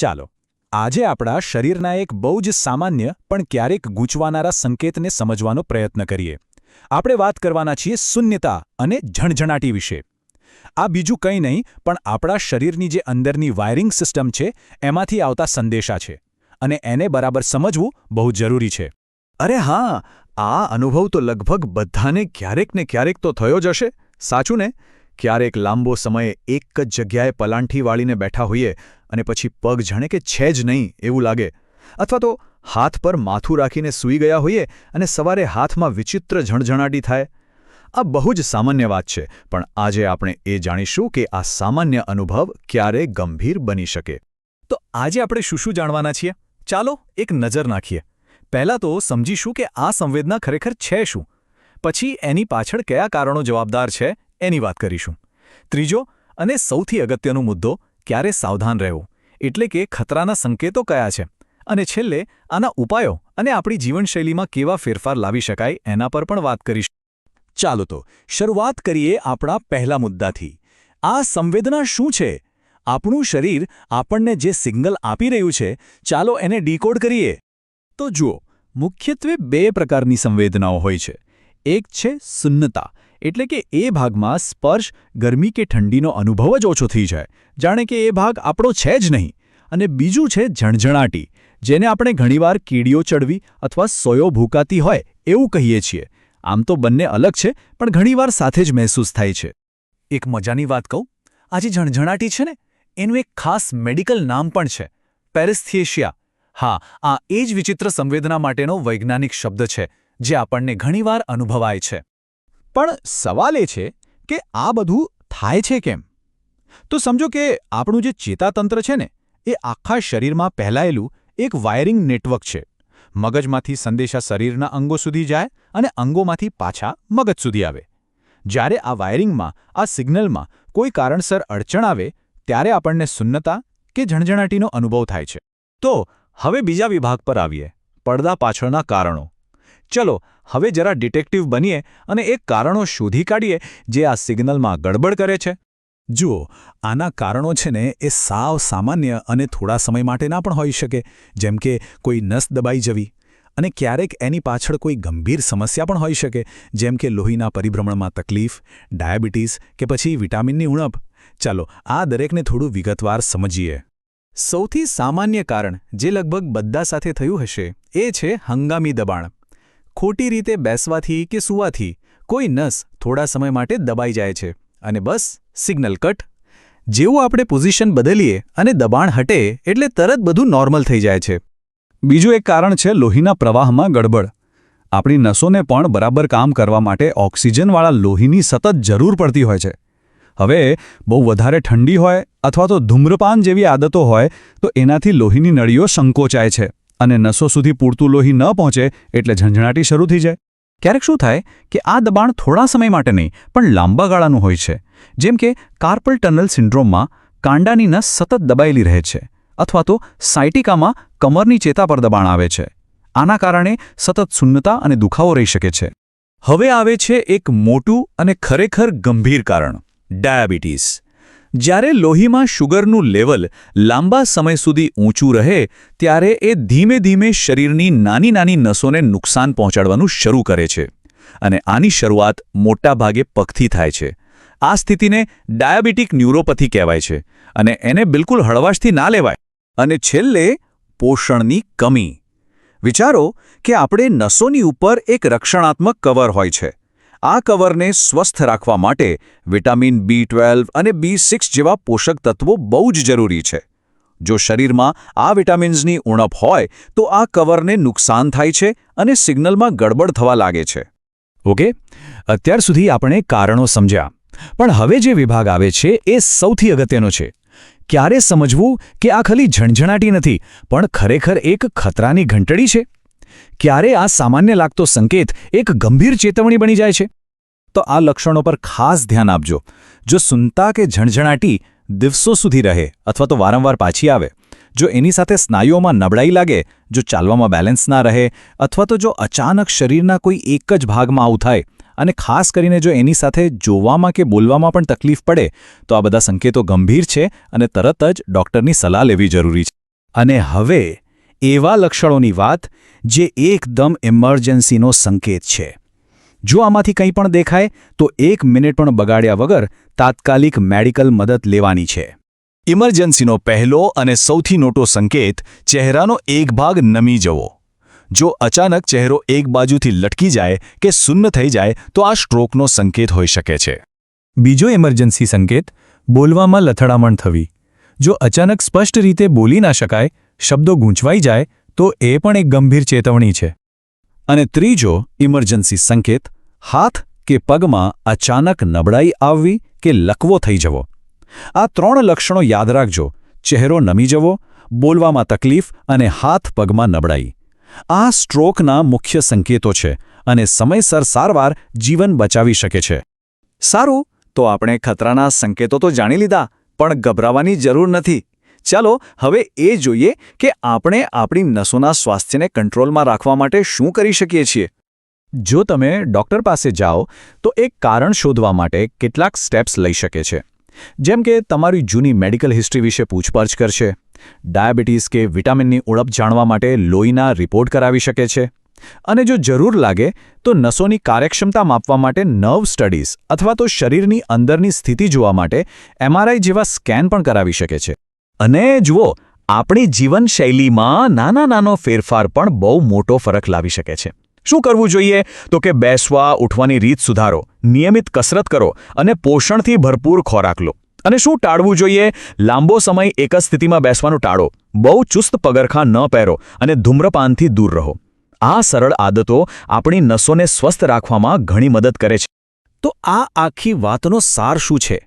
ચાલો આજે આપણા શરીરના એક બહુ જ સામાન્ય પણ ક્યારેક ગૂંચવાનારા સંકેતને સમજવાનો પ્રયત્ન કરીએ. આપણે વાત કરવાના છીએ શૂન્યતા અને ઝણઝણાટી વિશે. આ બીજું કંઈ નહીં પણ આપણા શરીરની જે અંદરની વાયરિંગ સિસ્ટમ છે એમાંથી આવતા સંદેશા છે અને એને બરાબર સમજવું બહુ જરૂરી છે. અરે હા, આ અનુભવ તો લગભગ બધાને ક્યારેક ને ક્યારેક તો થયો જ હશે, સાચું ને? ક્યારેક લાંબો સમય એક જ જગ્યાએ પલાંઠી વાળીને બેઠા હોઈએ અને પછી પગ જાણે કે છે જ નહીં એવું લાગે, અથવા તો હાથ પર માથું રાખીને સૂઈ ગયા હોઈએ અને સવારે હાથમાં વિચિત્ર ઝણઝણાટી થાય. આ બહુ જ સામાન્ય વાત છે, પણ આજે આપણે એ જાણીશું કે આ સામાન્ય અનુભવ ક્યારે ગંભીર બની શકે. તો આજે આપણે શું જાણવાના છીએ? ચાલો એક નજર નાખીએ. પહેલાં તો સમજીશું કે આ સંવેદના ખરેખર છે શું, પછી એની પાછળ કયા કારણો જવાબદાર છે એની વાત કરીશું. ત્રીજો અને સૌથી અગત્યનો મુદ્દો, ક્યારે સાવધાન રહેવું, એટલે કે ખતરાના સંકેતો કયા છે, અને છેલ્લે આના ઉપાયો અને આપણી જીવનશૈલીમાં કેવા ફેરફાર લાવી શકાય એના પર પણ વાત કરીશું. ચાલો તો શરૂઆત કરીએ આપણા પહેલા મુદ્દાથી. આ સંવેદના શું છે? આપણું શરીર આપણને જે સિગ્નલ આપી રહ્યું છે, ચાલો એને ડીકોડ કરીએ. તો જુઓ, મુખ્યત્વે બે પ્રકારની સંવેદનાઓ હોય છે. એક છે શૂન્યતા, એટલે કે એ ભાગમાં સ્પર્શ, ગરમી કે ઠંડીનો અનુભવ જ ઓછો થઈ જાય, જાણે કે એ ભાગ આપણો છે જ નહીં. અને બીજું છે ઝણઝણાટી, જેને આપણે ઘણીવાર કીડીઓ ચડવી અથવા સોયો ભૂકાતી હોય એવું કહીએ છીએ. આમ તો બંને અલગ છે, પણ ઘણીવાર સાથે જ મહેસૂસ થાય છે. એક મજાની વાત કહું, આ જે ઝણઝણાટી છે ને, એનું એક ખાસ મેડિકલ નામ પણ છે, પેરેસ્થિએશિયા. હા, આ એ જ વિચિત્ર સંવેદના માટેનો વૈજ્ઞાનિક શબ્દ છે જે આપણને ઘણીવાર અનુભવાય છે. પણ સવાલ એ છે કે આ બધું થાય છે કેમ? તો સમજો કે આપણું જે ચેતાતંત્ર છે ને, એ આખા શરીરમાં ફેલાયેલું એક વાયરિંગ નેટવર્ક છે. મગજમાંથી સંદેશા શરીરના અંગો સુધી જાય અને અંગોમાંથી પાછા મગજ સુધી આવે. જ્યારે આ વાયરિંગમાં, આ સિગ્નલમાં કોઈ કારણસર અડચણ આવે ત્યારે આપણને શૂન્યતા કે ઝણઝણાટીનો અનુભવ થાય છે. તો હવે બીજા વિભાગ પર આવીએ, પડદા પાછળના કારણો. ચલો હવે જરા ડિટેક્ટિવ બનીએ અને એ કારણો શોધી કાઢીએ જે આ સિગ્નલમાં ગડબડ કરે છે. જુઓ, આના કારણો છે ને, એ સાવ સામાન્ય અને થોડા સમય માટેના પણ હોઈ શકે, જેમ કે કોઈ નસ દબાઈ જવી, અને ક્યારેક એની પાછળ કોઈ ગંભીર સમસ્યા પણ હોઈ શકે, જેમ કે લોહીના પરિભ્રમણમાં તકલીફ, ડાયાબિટીસ કે પછી વિટામિનની ઉણપ. ચાલો આ દરેકને થોડું વિગતવાર સમજીએ. સૌથી સામાન્ય કારણ જે લગભગ બધા સાથે થયું હશે એ છે હંગામી દબાણ. ખોટી રીતે બેસવાથી કે સૂવાથી કોઈ નસ થોડા સમય માટે દબાઈ જાય છે અને બસ સિગ્નલ કટ. જેવું આપણે પોઝિશન બદલીએ અને દબાણ હટે એટલે તરત બધું નોર્મલ થઈ જાય છે. બીજું એક કારણ છે લોહીના પ્રવાહમાં ગડબડ. આપણી નસોને પણ બરાબર કામ કરવા માટે ઓક્સિજનવાળા લોહીની સતત જરૂર પડતી હોય છે. હવે બહુ વધારે ઠંડી હોય અથવા તો ધૂમ્રપાન જેવી આદતો હોય તો એનાથી લોહીની નળીઓ સંકોચાય છે અને નસો સુધી પૂરતું લોહી ન પહોંચે એટલે ઝંઝણાટી શરૂ થઈ જાય. ક્યારેક શું થાય કે આ દબાણ થોડા સમય માટે નહીં પણ લાંબા ગાળાનું હોય છે, જેમ કે કાર્પલ ટનલ સિન્ડ્રોમમાં કાંડાની નસ સતત દબાયેલી રહે છે, અથવા તો સાયટિકામાં કમરની ચેતા પર દબાણ આવે છે. આના કારણે સતત શૂન્યતા અને દુખાવો રહી શકે છે. હવે આવે છે એક મોટું અને ખરેખર ગંભીર કારણ, ડાયાબિટીસ. જ્યારે લોહીમાં શુગરનું લેવલ લાંબા સમય સુધી ઊંચું રહે ત્યારે એ ધીમે ધીમે શરીરની નાની નાની નસોને નુકસાન પહોંચાડવાનું શરૂ કરે છે, અને આની શરૂઆત મોટાભાગે પગથી થાય છે. આ સ્થિતિને ડાયાબિટીક ન્યુરોપથી કહેવાય છે, અને એને બિલકુલ હળવાશથી ના લેવાય. અને છેલ્લે પોષણની કમી. વિચારો કે આપણે નસોની ઉપર એક રક્ષણાત્મક કવર હોય છે. આ કવરને સ્વસ્થ રાખવા માટે વિટામિન B12 અને B6 જેવા પોષક તત્વો બહુ જ જરૂરી છે. જો શરીરમાં આ વિટામિન્સની ઉણપ હોય તો આ કવરને નુકસાન થાય છે અને સિગ્નલમાં ગડબડ થવા લાગે છે. ઓકે, અત્યાર સુધી આપણે કારણો સમજ્યા, પણ હવે જે વિભાગ આવે છે એ સૌથી અગત્યનો છે. ક્યારે સમજવું કે આ ખાલી ઝણઝણાટી નથી પણ ખરેખર એક ખતરાની ઘંટડી છે? ક્યારે આ સામાન્ય લાગતો સંકેત એક ગંભીર ચેતવણી બની જાય છે? તો આ લક્ષણો પર ખાસ ધ્યાન આપજો. જો શૂન્યતા કે ઝણઝણાટી દિવસો સુધી રહે અથવા તો વારંવાર પાછી આવે, જો એની સાથે સ્નાયુઓમાં નબળાઈ લાગે, જો ચાલવામાં બેલેન્સ ના રહે, અથવા તો જો અચાનક શરીરના કોઈ એક જ ભાગમાં આવું થાય, અને ખાસ કરીને જો એની સાથે જોવામાં કે બોલવામાં પણ તકલીફ પડે, તો આ બધા સંકેતો ગંભીર છે અને તરત જ ડૉક્ટરની સલાહ લેવી જરૂરી છે. અને હવે એવા લક્ષણોની વાત જે એકદમ ઇમરજન્સીનો સંકેત છે. જો આમાંથી કંઈ પણ દેખાય તો 1 મિનિટ પણ બગાડ્યા વગર તાત્કાલિક મેડિકલ મદદ લેવાની છે. ઇમરજન્સીનો પહેલો અને સૌથી મોટો સંકેત ચહેરાનો એક ભાગ નમી જવો. જો અચાનક ચહેરો એક બાજુથી લટકી જાય કે શૂન્ય થઈ જાય તો આ સ્ટ્રોકનો સંકેત હોઈ શકે છે. બીજો ઇમરજન્સી સંકેત બોલવામાં લથડામણ થવી. જો અચાનક સ્પષ્ટ રીતે બોલી ના શકાય, શબ્દો ગૂંચવાઈ જાય તો એ પણ એક ગંભીર ચેતવણી છે. અને ત્રીજો ઇમરજન્સી સંકેત હાથ કે પગમાં અચાનક નબળાઈ આવવી કે લકવો થઈ જવો. આ 3 લક્ષણો યાદ રાખજો: ચહેરો નમી જવો, બોલવામાં તકલીફ અને હાથ પગમાં નબળાઈ. આ સ્ટ્રોકના મુખ્ય સંકેતો છે અને સમયસર સારવાર જીવન બચાવી શકે છે. સારું, તો આપણે ખતરાના સંકેતો તો જાણી લીધા, પણ ગભરાવાની જરૂર નથી. ચાલો હવે એ જોઈએ કે આપણે આપણી નસોના સ્વાસ્થ્યને કંટ્રોલમાં રાખવા માટે શું કરી શકીએ છીએ. જો તમે ડૉક્ટર પાસે જાઓ તો એક કારણ શોધવા માટે કેટલાક સ્ટેપ્સ લઈ શકે છે. જેમ કે તમારી જૂની મેડિકલ હિસ્ટ્રી વિશે પૂછપરછ કરશે, ડાયાબિટીસ કે વિટામિનની ઉણપ જાણવા માટે લોહીના રિપોર્ટ કરાવી શકે છે, અને જો જરૂર લાગે તો નસોની કાર્યક્ષમતા માપવા માટે નર્વ સ્ટડીઝ અથવા તો શરીરની અંદરની સ્થિતિ જોવા માટે MRI જેવા સ્કેન પણ કરાવી શકે છે. અને જુઓ, આપણી જીવનશૈલીમાં નાનો ફેરફાર પણ બહુ મોટો ફરક લાવી શકે છે. શું કરવું જોઈએ? તો કે બેસવા ઉઠવાની રીત સુધારો, નિયમિત કસરત કરો અને પોષણથી ભરપૂર ખોરાક લો. અને શું ટાળવું જોઈએ? લાંબો સમય એક જ સ્થિતિમાં બેસવાનું ટાળો, બહુ ચુસ્ત પગરખાં ન પહેરો અને ધૂમ્રપાનથી દૂર રહો. આ સરળ આદતો આપણી નસોને સ્વસ્થ રાખવામાં ઘણી મદદ કરે છે. તો આ આખી વાતનો સાર શું છે?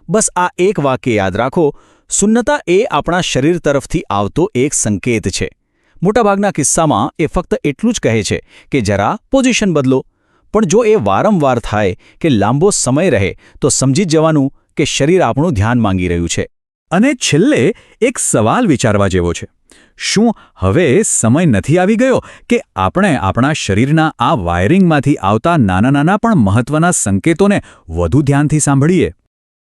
બસ આ એક વાક્ય યાદ રાખો: શૂન્યતા એ આપણા શરીર તરફથી આવતો એક સંકેત છે. મોટાભાગના કિસ્સામાં એ ફક્ત એટલું જ કહે છે કે જરા પોઝિશન બદલો. પણ જો એ વારંવાર થાય કે લાંબો સમય રહે તો સમજી જવાનું કે શરીર આપણું ધ્યાન માંગી રહ્યું છે. અને છેલ્લે એક સવાલ વિચારવા જેવો છે: શું હવે સમય નથી આવી ગયો કે આપણે આપણા શરીરના આ વાયરિંગમાંથી આવતા નાના પણ મહત્વના સંકેતોને વધુ ધ્યાનથી સાંભળીએ?